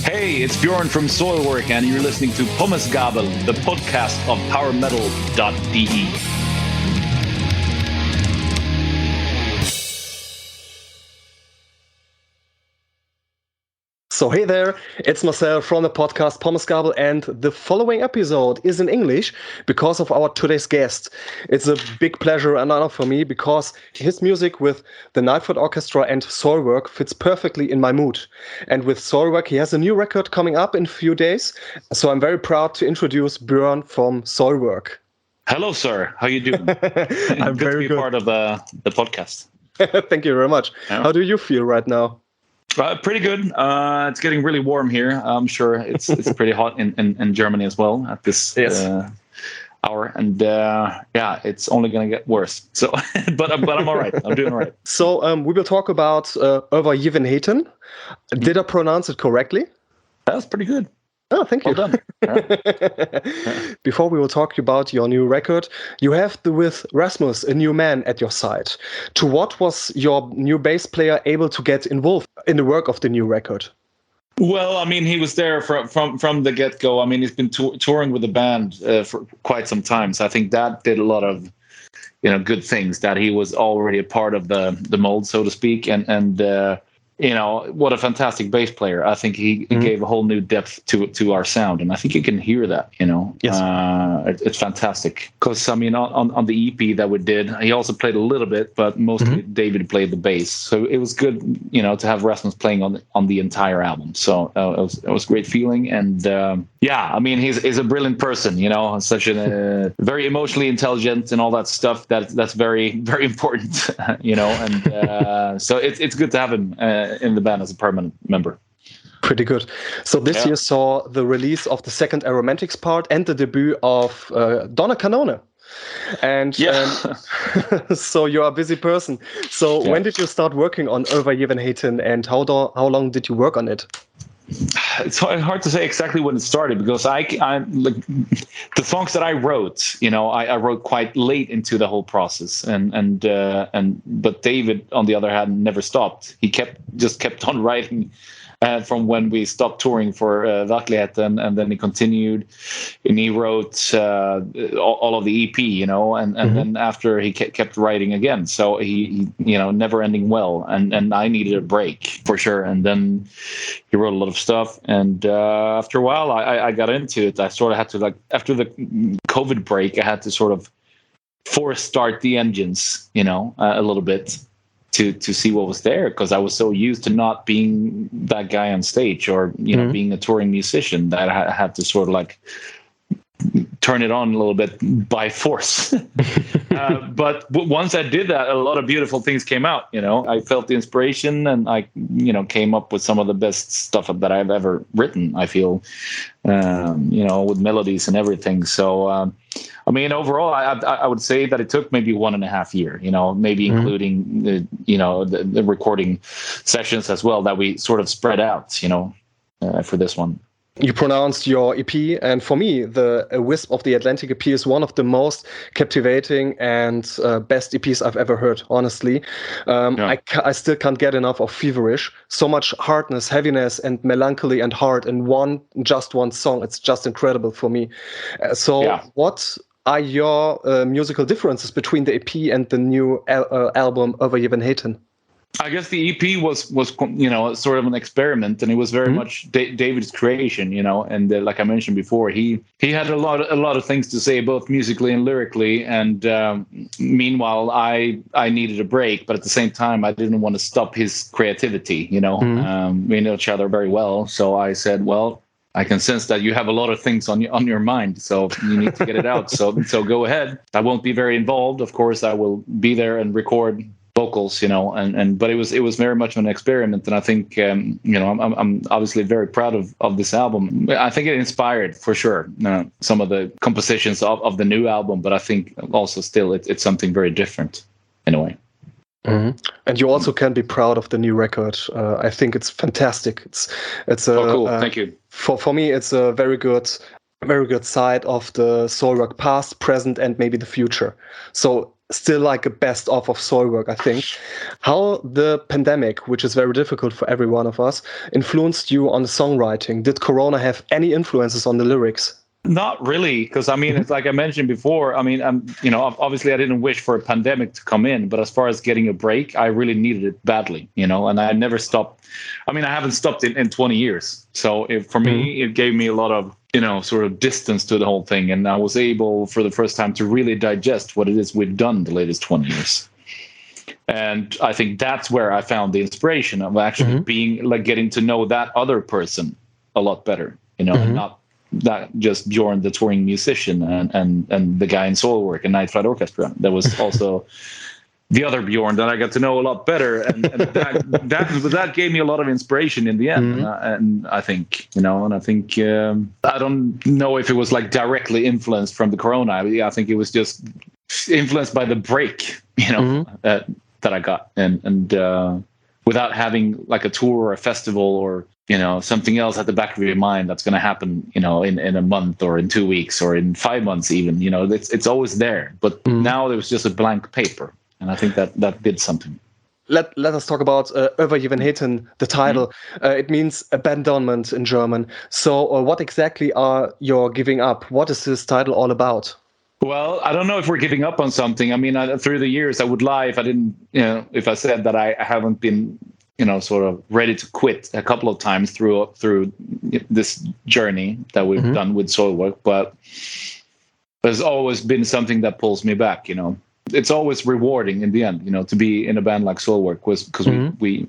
Hey, it's Björn from SOILWORK, and you're listening to Pommesgabel, the podcast of powermetal.de. So hey there, it's Marcel from the podcast Pommesgabel, and the following episode is in English because of our today's guest. It's a big pleasure and honor for me because his music with the Nightford Orchestra and SOILWORK fits perfectly in my mood. And with SOILWORK, he has a new record coming up in a few days. So I'm very proud to introduce Björn from SOILWORK. Hello, sir. How you doing? I'm good very to be good. Part of the podcast. Thank you very much. Yeah. How do you feel right now? Pretty good. It's getting really warm here. I'm sure it's pretty hot in Germany as well at this hour, and it's only going to get worse. So, but I'm all right. I'm doing all right. So we will talk about Övergivenheten. Did I pronounce it correctly? That's pretty good. Oh, thank you. Well done. Yeah. Before we will talk about your new record, you have with Rasmus, a new man at your side. To what was your new bass player able to get involved in the work of the new record? Well, I mean, he was there from the get-go. I mean, he's been touring with the band for quite some time. So I think that did a lot of, good things, that he was already a part of the mold, so to speak. And what a fantastic bass player. I think he gave a whole new depth to our sound. And I think you can hear that, Yes. It's fantastic. Because, I mean, on the EP that we did, he also played a little bit, but mostly David played the bass. So it was good, to have Rasmus playing on the entire album. So it was a great feeling. And I mean, he's a brilliant person, such a very emotionally intelligent and all that stuff. That's very, very important, and so it's good to have him in the band as a permanent member. Pretty good. So this year saw the release of the second Aromantics part and the debut of Donna Canone. And so you're a busy person. So when did you start working on Övergivenheten, and how long did you work on it? It's hard to say exactly when it started, because I like the songs that I wrote, I wrote quite late into the whole process, but David, on the other hand, never stopped. He kept on writing from when we stopped touring for Verkligheten, and then he continued, and he wrote all of the EP, and then after he kept writing again. So he never ending well, and I needed a break for sure. And then he wrote a lot of stuff, and after a while I got into it. I sort of had to, after the COVID break, I had to sort of force start the engines, a little bit. To see what was there, because I was so used to not being that guy on stage, or being a touring musician, that I had to sort of turn it on a little bit by force. But once I did that, a lot of beautiful things came out. I felt the inspiration, and I came up with some of the best stuff that I've ever written, I feel, with melodies and everything. So I mean, overall, I would say that it took maybe 1.5 years, maybe including the recording sessions as well, that we sort of spread out, for this one. You pronounced your EP, and for me, the Whisp of the Atlantic EP is one of the most captivating and best EPs I've ever heard, honestly. I still can't get enough of Feverish. So much hardness, heaviness, and melancholy and heart in one song. It's just incredible for me. What are your musical differences between the EP and the new album Övergivenheten? I guess the EP was sort of an experiment, and it was very much David's creation, and like I mentioned before, he had a lot of things to say, both musically and lyrically, and meanwhile I needed a break, but at the same time I didn't want to stop his creativity. We know each other very well, so I said, well, I can sense that you have a lot of things on your mind, so you need to get it out. So go ahead. I won't be very involved, of course. I will be there and record vocals, but it was very much an experiment, and I think I'm obviously very proud of this album. I think it inspired for sure some of the compositions of the new album, but I think also still it's something very different in a way. And you also can be proud of the new record. I think it's fantastic. It's a cool. Thank you. For me, it's a very good side of the SOILWORK past, present, and maybe the future. So still like a best of SOILWORK, I think. How the pandemic, which is very difficult for every one of us, influenced you on the songwriting? Did Corona have any influences on the lyrics? Not really, because I mean, it's like I mentioned before. I mean, obviously I didn't wish for a pandemic to come in, but as far as getting a break, I really needed it badly, and I never stopped. I mean, I haven't stopped in 20 years. So for me, it gave me a lot of, sort of distance to the whole thing. And I was able for the first time to really digest what it is we've done the latest 20 years. And I think that's where I found the inspiration of actually being like getting to know that other person a lot better, and not just Björn, the touring musician, and the guy in SOILWORK and Night Flight Orchestra. There was also the other Björn that I got to know a lot better, and that gave me a lot of inspiration in the end. And I think, I don't know if it was like directly influenced from the Corona. I think it was just influenced by the break, that I got, and without having like a tour or a festival or something else at the back of your mind that's going to happen, in a month or in 2 weeks or in 5 months even, it's always there. But now there was just a blank paper. And I think that did something. Let us talk about Övergivenheten, the title. It means abandonment in German. So what exactly are you giving up? What is this title all about? Well, I don't know if we're giving up on something. I mean, through the years, I would lie if I didn't, if I said that I haven't been, sort of ready to quit a couple of times through this journey that we've done with SOILWORK. But there's always been something that pulls me back, It's always rewarding in the end, to be in a band like SOILWORK, because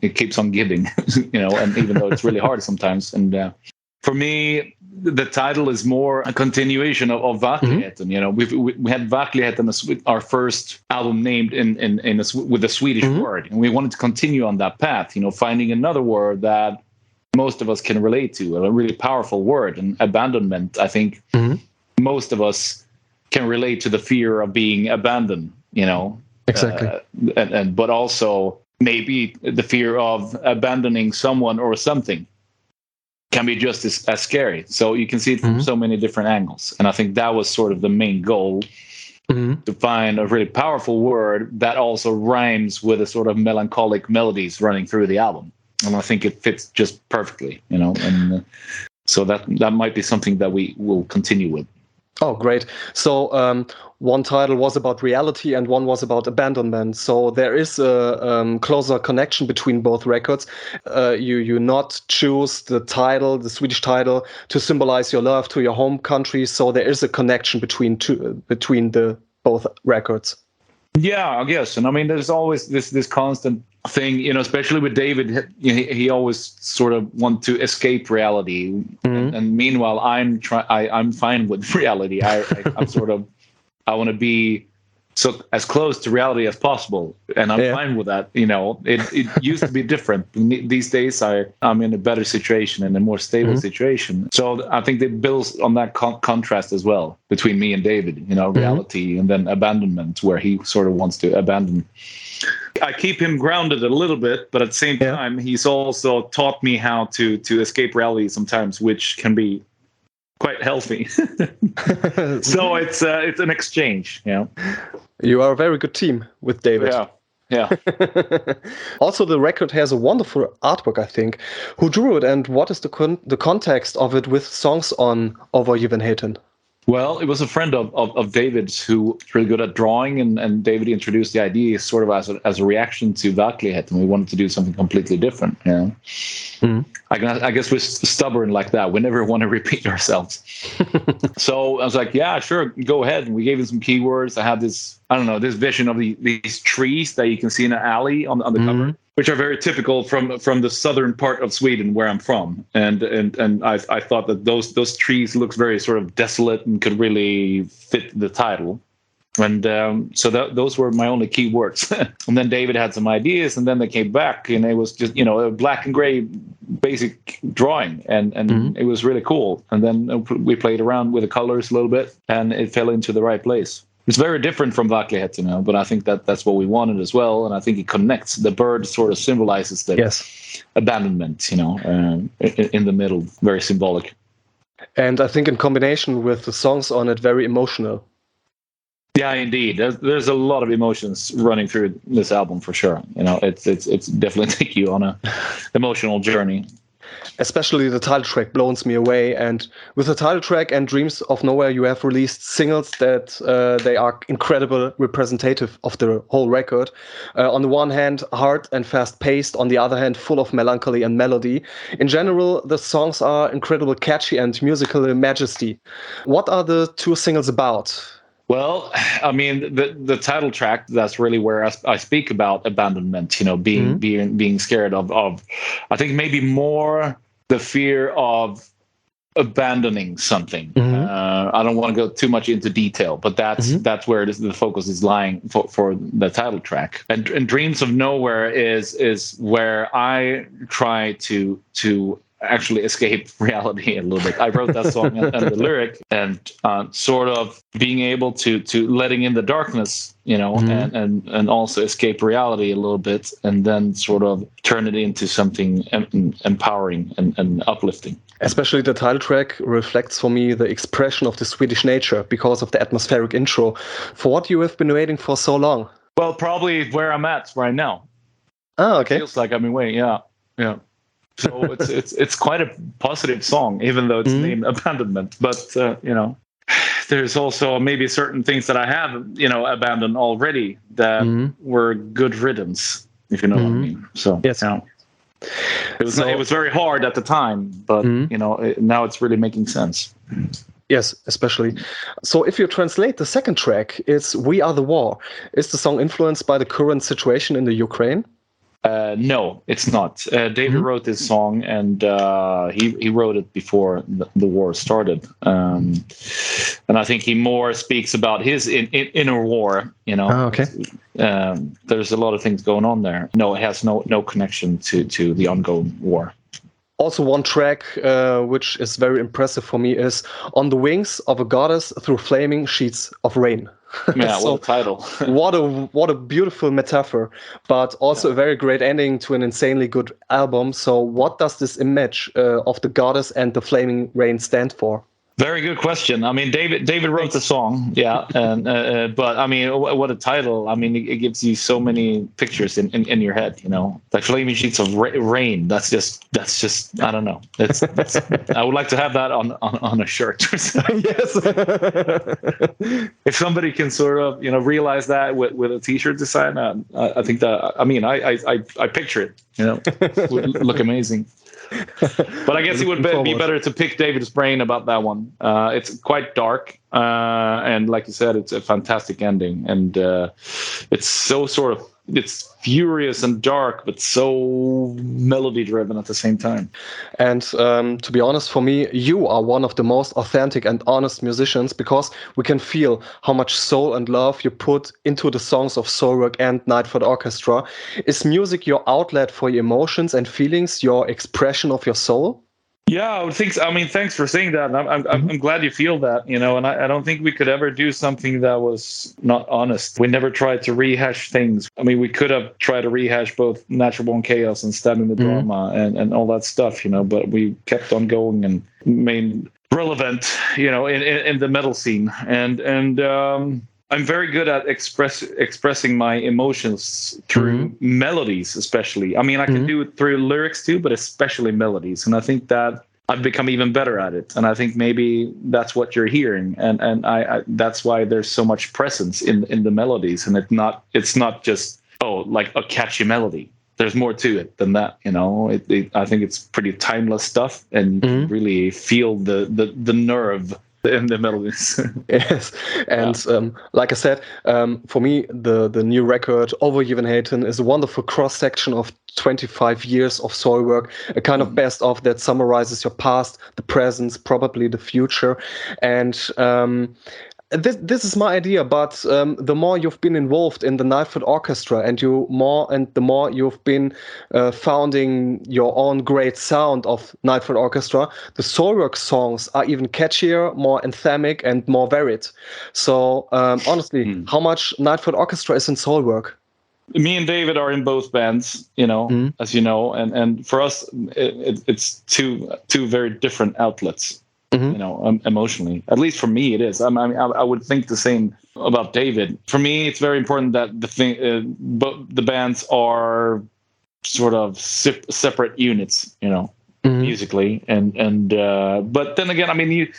it keeps on giving, and even though it's really hard sometimes. And for me, the title is more a continuation of Verkligheten. We had Verkligheten, our first album, named with a Swedish word, and we wanted to continue on that path. Finding another word that most of us can relate to, a really powerful word. And abandonment, I think, most of us can relate to the fear of being abandoned. Exactly, but also maybe the fear of abandoning someone or something can be just as scary. So you can see it from so many different angles. And I think that was sort of the main goal, to find a really powerful word that also rhymes with a sort of melancholic melodies running through the album. And I think it fits just perfectly, and so that might be something that we will continue with. Oh, great. So one title was about reality and one was about abandonment. So there is a closer connection between both records. You not choose the title, the Swedish title, to symbolize your love to your home country. So there is a connection between the both records. Yeah, I guess. And I mean, there's always this constant thing, especially with David. He always sort of want to escape reality, and meanwhile, I'm fine with reality. I'm sort of, I want to be as close to reality as possible, and I'm fine with that. It used to be different. These days, I'm in a better situation and a more stable situation. So I think it builds on that contrast as well between me and David. Reality and then abandonment, where he sort of wants to abandon. I keep him grounded a little bit, but at the same time, he's also taught me how to escape reality sometimes, which can be quite healthy. So it's an exchange. You are a very good team with David. Yeah. Also, the record has a wonderful artwork, I think. Who drew it, and what is the context of it with songs on Overgivenheten? Well, it was a friend of David's who's really good at drawing, and David introduced the idea sort of as a reaction to Verkligheten. We wanted to do something completely different. I guess we're stubborn like that. We never want to repeat ourselves. So I was like, yeah, sure, go ahead. And we gave him some keywords. I had this vision of these trees that you can see in an alley on the cover, which are very typical from the southern part of Sweden where I'm from. And I thought that those trees looks very sort of desolate and could really fit the title. And so those were my only key words. And then David had some ideas, and then they came back, and it was just, a black and gray basic drawing, and it was really cool. And then we played around with the colors a little bit, and it fell into the right place. It's very different from Verkligheten, but I think that's what we wanted as well. And I think it connects. The bird sort of symbolizes the abandonment, in the middle, very symbolic. And I think in combination with the songs on it, very emotional. Yeah, indeed. There's a lot of emotions running through this album for sure. It's definitely take you on a emotional journey. Especially the title track blows me away. And with the title track and Dreams of Nowhere, you have released singles that they are incredible representative of the whole record. On the one hand, hard and fast-paced. On the other hand, full of melancholy and melody. In general, the songs are incredibly catchy and musical majesty. What are the two singles about? Well, I mean, the title track, that's really where I speak about abandonment, being scared of, I think maybe more the fear of abandoning something. I don't want to go too much into detail, but that's where the focus is lying for the title track. And Dreams of Nowhere is where I try to actually escape reality a little bit. I wrote that song and the lyric, and sort of being able to letting in the darkness, and also escape reality a little bit, and then sort of turn it into something empowering and uplifting. Especially the title track reflects for me the expression of the Swedish nature because of the atmospheric intro. For what you have been waiting for so long? Well, probably where I'm at right now. Oh, okay. It feels like I've been waiting. Yeah. So it's quite a positive song, even though it's named Abandonment. But there's also maybe certain things that I have abandoned already that were good riddance, if you know what I mean. So yes. It was very hard at the time, but now it's really making sense. Yes, especially. So if you translate the second track, it's We Are the War. Is the song influenced by the current situation in the Ukraine? No, it's not. David wrote this song, and he wrote it before the war started. And I think he more speaks about his inner war. Oh, okay. There's a lot of things going on there. No, it has no connection to the ongoing war. Also, one track which is very impressive for me is On the Wings of a Goddess Through Flaming Sheets of Rain. Yeah, so, what a title. what a beautiful metaphor, but also a very great ending to an insanely good album. So what does this image of the goddess and the flaming rain stand for? Very good question. I mean, David wrote the song, and but I mean, what a title! I mean, it gives you so many pictures in your head. Like flaming sheets of rain. That's just I don't know. It's I would like to have that on a shirt. Yes. If somebody can sort of realize that with a T-shirt design, I think that I picture it. It would look amazing. But I guess it would be better to pick David's brain about that one. It's quite dark, and like you said, it's a fantastic ending, and it's so it's furious and dark, but so melody driven at the same time. And to be honest, for me, you are one of the most authentic and honest musicians, because we can feel how much soul and love you put into the songs of SOILWORK and Nightford Orchestra. Is music your outlet for your emotions and feelings, your expression of your soul? Yeah, I would think so. I mean, thanks for saying that. I'm glad you feel that, and I don't think we could ever do something that was not honest. We never tried to rehash things. I mean, we could have tried to rehash both Natural Born Chaos and Stabbing the Drama and all that stuff, but we kept on going and remained relevant, in the metal scene. And I'm very good at expressing my emotions through melodies, especially. I mean, I can do it through lyrics too, but especially melodies. And I think that I've become even better at it. And I think maybe that's what you're hearing. And I that's why there's so much presence in the melodies. And it's not just, like a catchy melody. There's more to it than that, I think it's pretty timeless stuff, and you can really feel the nerve in the melodies. Yes, and like I said, for me, the new record Overgivenheten is a wonderful cross-section of 25 years of SOILWORK, a kind of best of that summarizes your past, the present, probably the future. And this is my idea, but the more you've been involved in the Nightford Orchestra, and the more you've been founding your own great sound of Nightford Orchestra, the SOILWORK songs are even catchier, more anthemic, and more varied. So honestly, how much Nightford Orchestra is in SOILWORK? Me and David are in both bands, as you know, and for us, it's two very different outlets. emotionally. At least for me, it is. I mean, I would think the same about David. For me, it's very important that the bands are sort of separate units, musically, and but then again, I mean,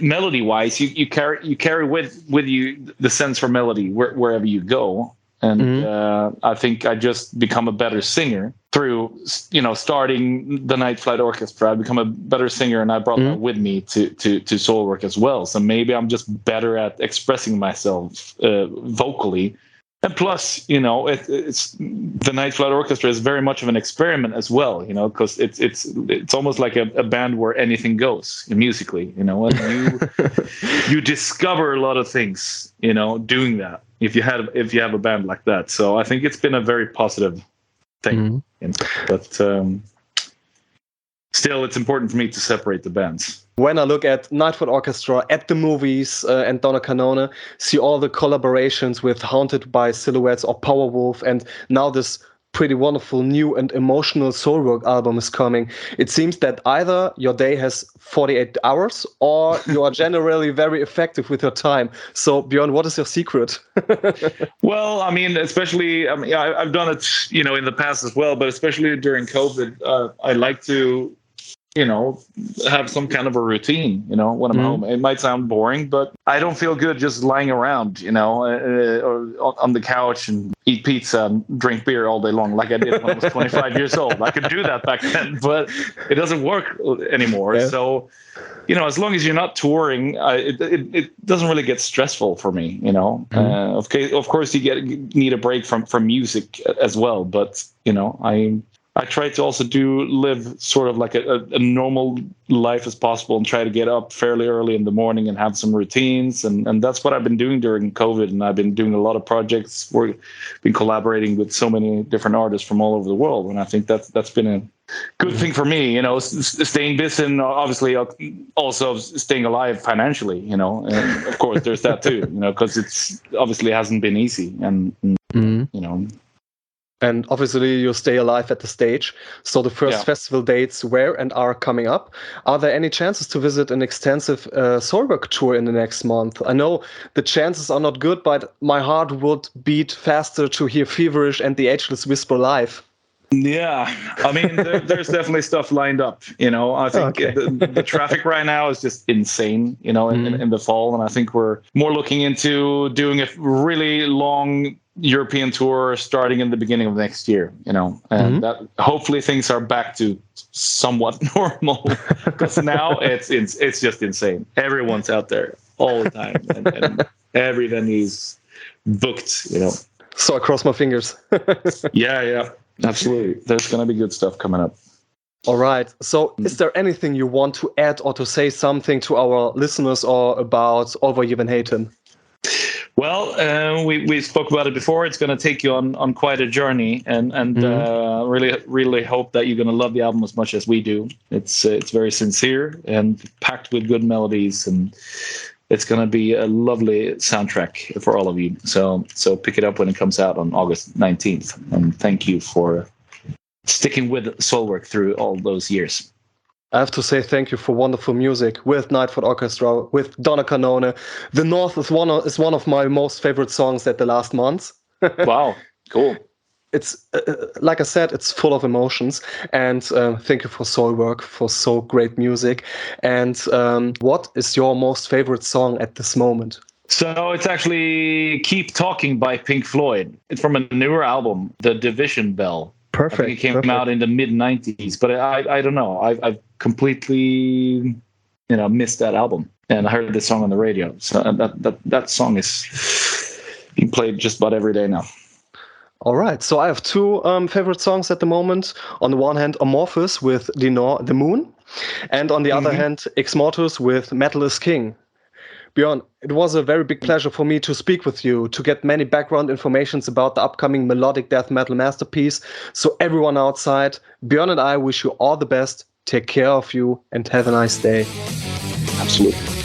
melody wise, you carry with you the sense for melody wherever you go. And I think I just become a better singer through, starting the Night Flight Orchestra. I become a better singer, and I brought that with me to SOILWORK as well. So maybe I'm just better at expressing myself vocally. And plus, it's the Night Flight Orchestra is very much of an experiment as well, because it's almost like a band where anything goes musically, and you discover a lot of things, doing that if you have a band like that. So I think it's been a very positive thing, but still, it's important for me to separate the bands. When I look at Night Flight Orchestra at the movies and Donna Canone, see all the collaborations with Haunted by Silhouettes or Powerwolf, and now this pretty wonderful new and emotional SOILWORK album is coming. It seems that either your day has 48 hours or you are generally very effective with your time. So Björn, what is your secret? Well, I mean, especially, I've done it, in the past as well, but especially during COVID, I like to, have some kind of a routine, when I'm home. It might sound boring, but I don't feel good just lying around, or on the couch and eat pizza and drink beer all day long like I did when I was 25 years old. I could do that back then, but it doesn't work anymore. Yeah. So, as long as you're not touring, it doesn't really get stressful for me, Of course, you need a break from music as well, but, I try to also live sort of like a normal life as possible and try to get up fairly early in the morning and have some routines. And that's what I've been doing during COVID. And I've been doing a lot of projects. We've been collaborating with so many different artists from all over the world. And I think that's been a good thing for me, staying busy and obviously also staying alive financially, And of course, there's that too, because it's obviously hasn't been easy. And, And obviously you stay alive at the stage. So the first festival dates were and are coming up. Are there any chances to visit an extensive SOILWORK tour in the next month? I know the chances are not good, but my heart would beat faster to hear Feverish and the Ageless Whisper live. Yeah, I mean, there's definitely stuff lined up. I think the traffic right now is just insane, in the fall. And I think we're more looking into doing a really long European tour starting in the beginning of next year, and that hopefully things are back to somewhat normal, because now it's just insane. Everyone's out there all the time, and every venue's booked, So I cross my fingers. Yeah, absolutely. There's going to be good stuff coming up. All right. So is there anything you want to add or to say something to our listeners or about Overgivenheten? Well, we spoke about it before. It's going to take you on quite a journey, and really hope that you're going to love the album as much as we do. It's very sincere and packed with good melodies, and it's going to be a lovely soundtrack for all of you. So pick it up when it comes out on August 19th. And thank you for sticking with SOILWORK through all those years. I have to say thank you for wonderful music with Night Flight Orchestra, with Donna Canone. The North is one of my most favorite songs at the last months. Wow, cool. It's like I said, it's full of emotions. And thank you for SOILWORK, for so great music. And what is your most favorite song at this moment? So it's actually Keep Talking by Pink Floyd. It's from a newer album, The Division Bell. Perfect. I think it came out in the mid-90s, but I don't know. I've completely, missed that album, and I heard this song on the radio. So that song is being played just about every day now. All right. So I have two favorite songs at the moment. On the one hand, Amorphous with The Moon, and on the other hand, Ex Mortus with Metal is King. Björn, it was a very big pleasure for me to speak with you, to get many background informations about the upcoming Melodic Death Metal masterpiece. So everyone outside, Björn and I wish you all the best. Take care of you and have a nice day. Absolutely.